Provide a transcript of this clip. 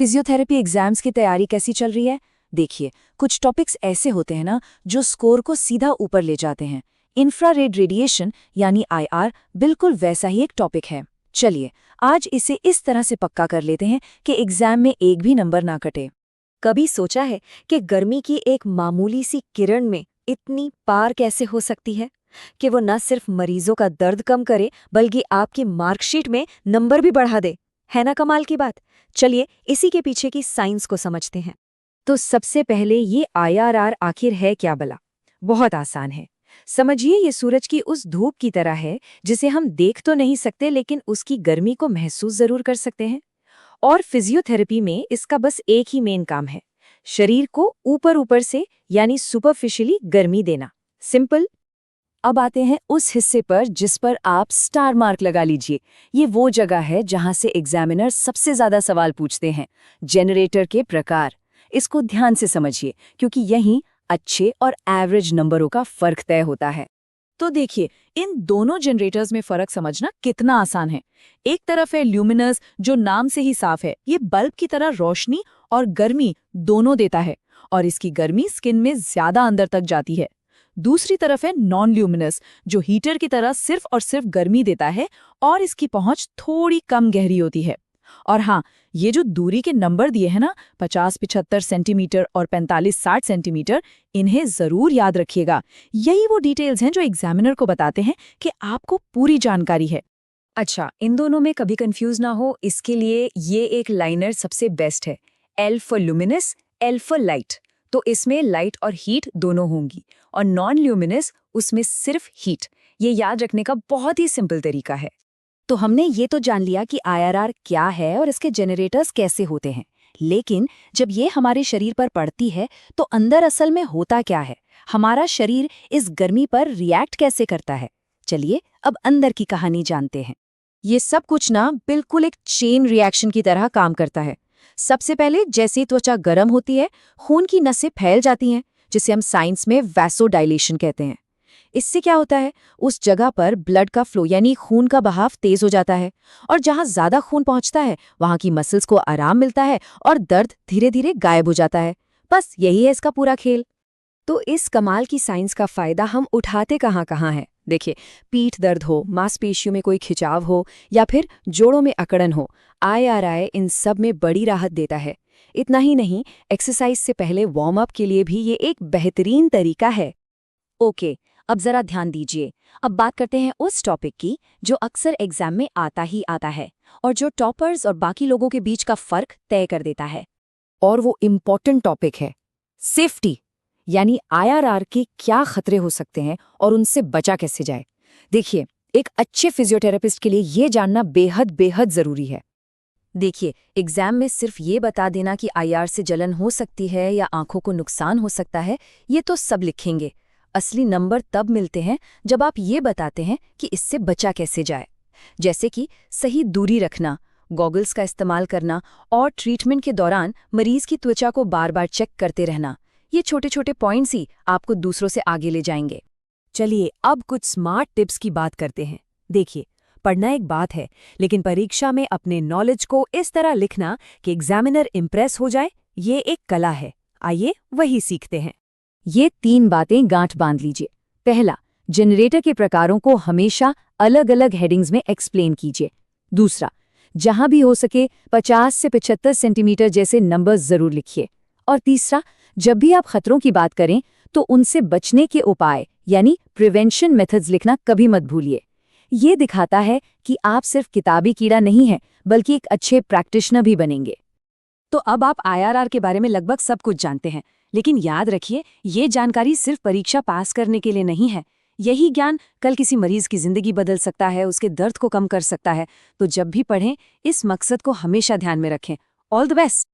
Physiotherapy exams की तैयारी कैसी चल रही है? देखिए, कुछ टॉपिक्स ऐसे होते हैं ना जो स्कोर को सीधा ऊपर ले जाते हैं। इंफ्रारेड रेडिएशन यानी आईआर बिल्कुल वैसा ही एक टॉपिक है। चलिए, आज इसे इस तरह से पक्का कर लेते हैं कि एग्जाम में एक भी नंबर ना कटे। कभी सोचा है कि गर्मी की एक मामूली सी किरण में इतनी पार कैसे हो सकती है कि वो न सिर्फ मरीजों का दर्द कम करे बल्कि आपकी मार्कशीट में नंबर भी बढ़ा दे? है ना कमाल की बात। चलिए इसी के पीछे की साइंस को समझते हैं। तो सबसे पहले ये आईआरआर आखिर है क्या भला? बहुत आसान है। समझिए, ये सूरज की उस धूप की तरह है जिसे हम देख तो नहीं सकते लेकिन उसकी गर्मी को महसूस जरूर कर सकते हैं। और फिजियोथेरेपी में इसका बस एक ही मेन काम है, शरीर को ऊपर ऊपर से यानी सुपरफिशियली गर्मी देना। सिंपल। अब आते हैं उस हिस्से पर जिस पर आप स्टार मार्क लगा लीजिए। ये वो जगह है जहां से एग्जामिनर सबसे ज्यादा सवाल पूछते हैं, जनरेटर के प्रकार। इसको ध्यान से समझिए क्योंकि यहीं अच्छे और एवरेज नंबरों का फर्क तय होता है। तो देखिए, इन दोनों जनरेटर्स में फर्क समझना कितना आसान है। एक तरफ है ल्यूमिनस जो नाम से ही साफ है, ये बल्ब की तरह रोशनी और गर्मी दोनों देता है और इसकी गर्मी स्किन में ज्यादा अंदर तक जाती है। दूसरी तरफ है नॉन ल्यूमिनस जो हीटर की तरह सिर्फ और सिर्फ गर्मी देता है और इसकी पहुंच थोड़ी कम गहरी होती है। और हाँ, ये जो दूरी के नंबर दिए हैं ना, 50-75 सेंटीमीटर और 45-60 सेंटीमीटर, इन्हें जरूर याद रखिएगा। यही वो डिटेल्स हैं जो एग्जामिनर को बताते हैं कि आपको पूरी जानकारी है। अच्छा, इन दोनों में कभी कंफ्यूज ना हो इसके लिए ये एक लाइनर सबसे बेस्ट है। L for luminous, L for light. तो इसमें लाइट और हीट दोनों होंगी और नॉन ल्यूमिनस उसमें सिर्फ हीट। ये याद रखने का बहुत ही सिंपल तरीका है। तो हमने ये तो जान लिया कि आईआरआर क्या है और इसके जनरेटर्स कैसे होते हैं, लेकिन जब ये हमारे शरीर पर पड़ती है तो अंदर असल में होता क्या है? हमारा शरीर इस गर्मी पर रिएक्ट कैसे करता है? चलिए अब अंदर की कहानी जानते हैं। ये सब कुछ ना बिल्कुल एक चेन रिएक्शन की तरह काम करता है। सबसे पहले जैसे ही त्वचा गर्म होती है, खून की नसें फैल जाती हैं, जिसे हम साइंस में वैसोडाइलेशन कहते हैं। इससे क्या होता है, उस जगह पर ब्लड का फ्लो यानी खून का बहाव तेज हो जाता है और जहां ज्यादा खून पहुंचता है वहां की मसल्स को आराम मिलता है और दर्द धीरे धीरे गायब हो जाता है। बस यही है इसका पूरा खेल। तो इस कमाल की साइंस का फायदा हम उठाते कहाँ है? देखिए, पीठ दर्द हो, मांसपेशियों में कोई खिंचाव हो या फिर जोड़ों में अकड़न हो, आईआरआई इन सब में बड़ी राहत देता है। इतना ही नहीं, एक्सरसाइज से पहले वार्म अप के लिए भी ये एक बेहतरीन तरीका है। ओके, अब जरा ध्यान दीजिए। अब बात करते हैं उस टॉपिक की जो अक्सर एग्जाम में आता ही आता है और जो टॉपर्स और बाकी लोगों के बीच का फर्क तय कर देता है। और वो इम्पोर्टेंट टॉपिक है सेफ्टी, यानी आईआरआर के क्या खतरे हो सकते हैं और उनसे बचा कैसे जाए। देखिए, एक अच्छे फिजियोथेरेपिस्ट के लिए ये जानना बेहद बेहद जरूरी है। देखिए, एग्जाम में सिर्फ ये बता देना कि आईआर से जलन हो सकती है या आंखों को नुकसान हो सकता है, ये तो सब लिखेंगे। असली नंबर तब मिलते हैं जब आप ये बताते हैं कि इससे बचा कैसे जाए। जैसे कि सही दूरी रखना, गॉगल्स का इस्तेमाल करना और ट्रीटमेंट के दौरान मरीज की त्वचा को बार बार चेक करते रहना। ये छोटे छोटे पॉइंट्स ही आपको दूसरों से आगे ले जाएंगे। चलिए अब कुछ स्मार्ट टिप्स की बात करते हैं। देखिए, पढ़ना एक बात है, लेकिन परीक्षा में अपने नॉलेज को इस तरह लिखना कि एग्जामिनर इम्प्रेस हो जाए, ये एक कला है। आइए वही सीखते हैं। ये 3 बातें गांठ बांध लीजिए। पहला, जनरेटर के प्रकारों को हमेशा अलग अलग हेडिंग्स में एक्सप्लेन कीजिए। दूसरा, जहां भी हो सके 50 से 75 सेंटीमीटर जैसे नंबर्स जरूर लिखिए। और तीसरा, जब भी आप खतरों की बात करें तो उनसे बचने के उपाय यानी प्रिवेंशन मेथड्स लिखना कभी मत भूलिए। ये दिखाता है कि आप सिर्फ किताबी कीड़ा नहीं हैं बल्कि एक अच्छे प्रैक्टिशनर भी बनेंगे। तो अब आप आईआरआर के बारे में लगभग सब कुछ जानते हैं, लेकिन याद रखिए, ये जानकारी सिर्फ परीक्षा पास करने के लिए नहीं है। यही ज्ञान कल किसी मरीज की जिंदगी बदल सकता है, उसके दर्द को कम कर सकता है। तो जब भी पढ़ें, इस मकसद को हमेशा ध्यान में रखें। All the best.